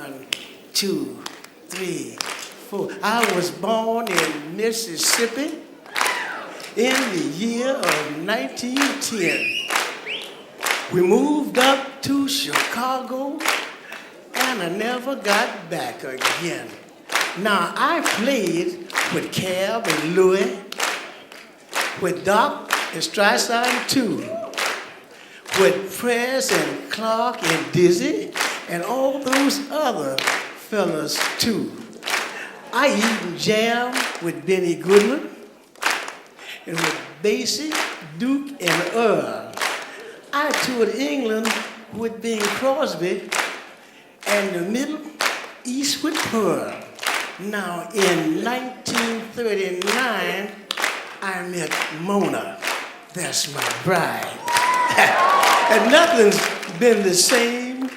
1, 2, 3, 4. I was born in Mississippi in the year of 1910. We moved up to Chicago, and I never got back again. Now, I played with Cab and Louie, with Doc and Streisand too, with Press and Clark and Dizzy, and all those other fellas too. I eaten jam with Benny Goodman, and with Basie, Duke, and Earl. I toured England with Bing Crosby, and the Middle East with Pearl. Now, in 1939, I met Mona. That's my bride. And nothing's been the same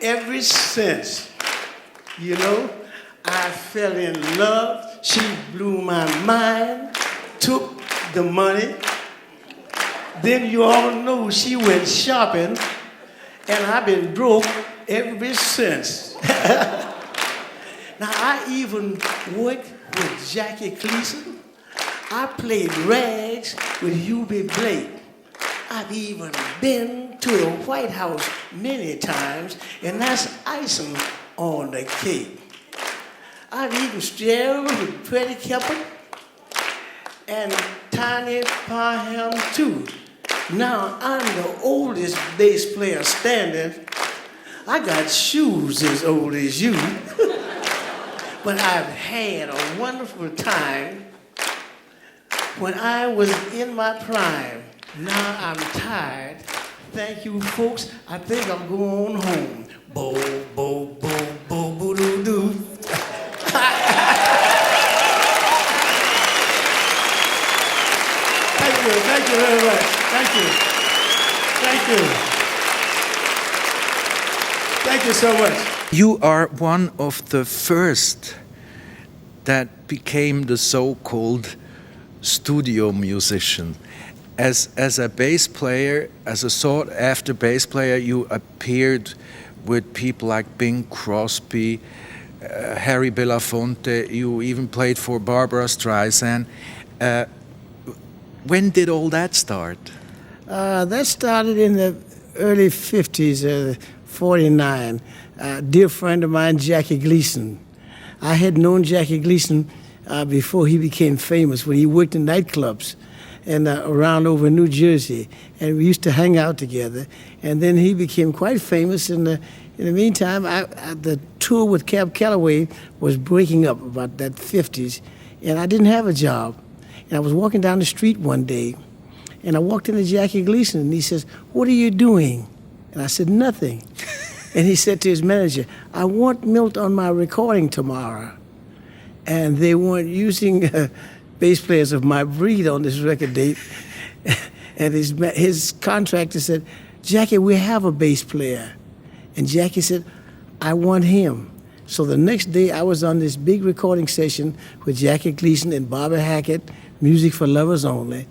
ever since. You know, I fell in love. She blew my mind, took the money. Then you all know she went shopping, and I've been broke ever since. Now, I even worked with Jackie Gleason. I played rags with Hubie Blake. I've even been to the White House many times, and that's icing on the cake. I've even stared with Freddie Kemper and Tiny Parham too. Now I'm the oldest bass player standing. I got shoes as old as you. But I've had a wonderful time when I was in my prime. Now I'm tired. Thank you, folks. I think I'll go on home. Bo, bo, bo, bo, bo, doo, doo. Thank you very much. Thank you. Thank you. Thank you so much. You are one of the first that became the so-called studio musician. As a bass player, as a sought-after bass player, you appeared with people like Bing Crosby, Harry Belafonte. You even played for Barbara Streisand. When did all that start? That started in the early 50s, 49. A dear friend of mine, Jackie Gleason. I had known Jackie Gleason before he became famous, when he worked in nightclubs and around over New Jersey. And we used to hang out together. And then he became quite famous. In the meantime, the tour with Cab Calloway was breaking up about that 50s. And I didn't have a job. And I was walking down the street one day, and I walked into Jackie Gleason, and he says, "What are you doing?" And I said, "Nothing." And he said to his manager, "I want Milt on my recording tomorrow." And they weren't using bass players of my breed on this record date. And his contractor said, "Jackie, we have a bass player." And Jackie said, "I want him." So the next day I was on this big recording session with Jackie Gleason and Bobby Hackett, Music for Lovers Only.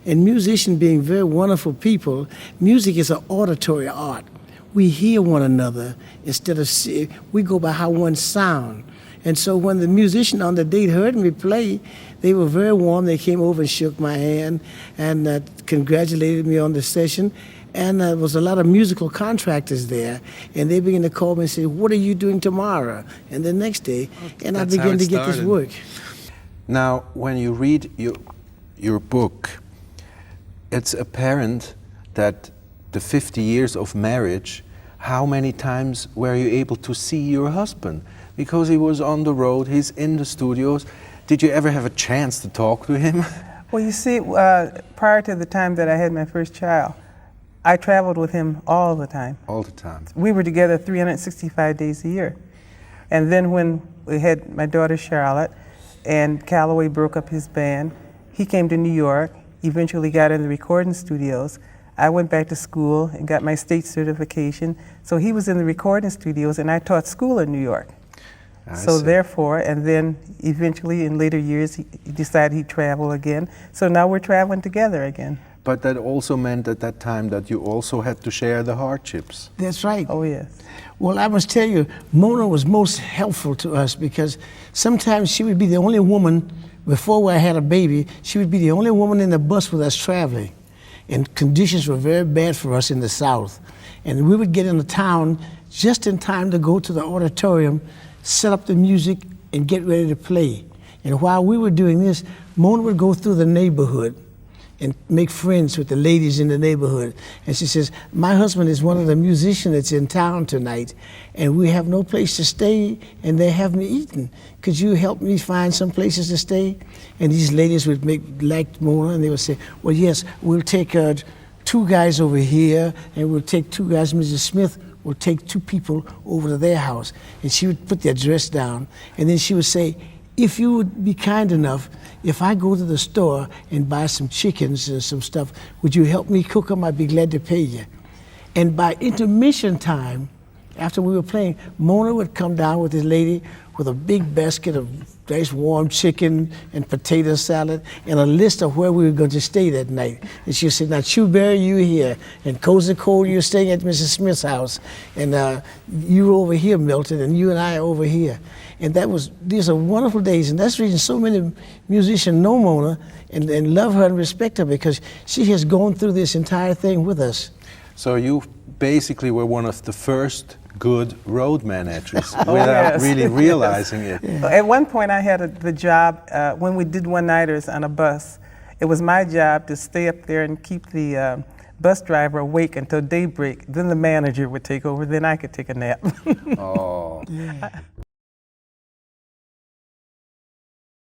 And musicians being very wonderful people, music is an auditory art. We hear one another instead of we go by how one sound. And so when the musician on the date heard me play, they were very warm. They came over and shook my hand and congratulated me on the session. And there was a lot of musical contractors there, and they began to call me and say, "What are you doing tomorrow?" And the next day, and I began to get this work. Now, when you read your book, it's apparent that the 50 years of marriage, how many times were you able to see your husband? Because he was on the road, he's in the studios. Did you ever have a chance to talk to him? Well, you see, prior to the time that I had my first child, I traveled with him all the time. All the time. We were together 365 days a year. And then when we had my daughter Charlotte, and Calloway broke up his band, he came to New York, eventually got in the recording studios. I went back to school and got my state certification. So he was in the recording studios, and I taught school in New York. So therefore, and then eventually in later years, he decided he'd travel again. So now we're traveling together again. but that also meant at that time that you also had to share the hardships. That's right. Oh, yes. Well, I must tell you, Mona was most helpful to us because sometimes she would be the only woman, before I had a baby, she would be the only woman in the bus with us traveling. And conditions were very bad for us in the South. And we would get into town just in time to go to the auditorium, set up the music, and get ready to play. And while we were doing this, Mona would go through the neighborhood and make friends with the ladies in the neighborhood. And she says, my husband is one of the musicians that's in town tonight, and we have no place to stay, and they haven't eaten. Could you help me find some places to stay? And these ladies would like Mona, and they would say, well, yes, we'll take 2 guys over here, and we'll take 2 guys, Mrs. Smith will take 2 people over to their house. And she would put the address down, and then she would say, if you would be kind enough, if I go to the store and buy some chickens and some stuff, would you help me cook them? I'd be glad to pay you. And by intermission time, after we were playing, Mona would come down with this lady with a big basket of nice warm chicken and potato salad and a list of where we were going to stay that night. And she said, now Chewberry, you here, and Cozy Cole, you're staying at Mrs. Smith's house, and you over here, Milton, and you and I are over here. And these are wonderful days, and that's the reason so many musicians know Mona and love her and respect her, because she has gone through this entire thing with us. So you basically were one of the first good road managers without really realizing it. Yeah. At one point I had the job, when we did one-nighters on a bus, it was my job to stay up there and keep the bus driver awake until daybreak. Then the manager would take over, then I could take a nap. Oh. Yeah.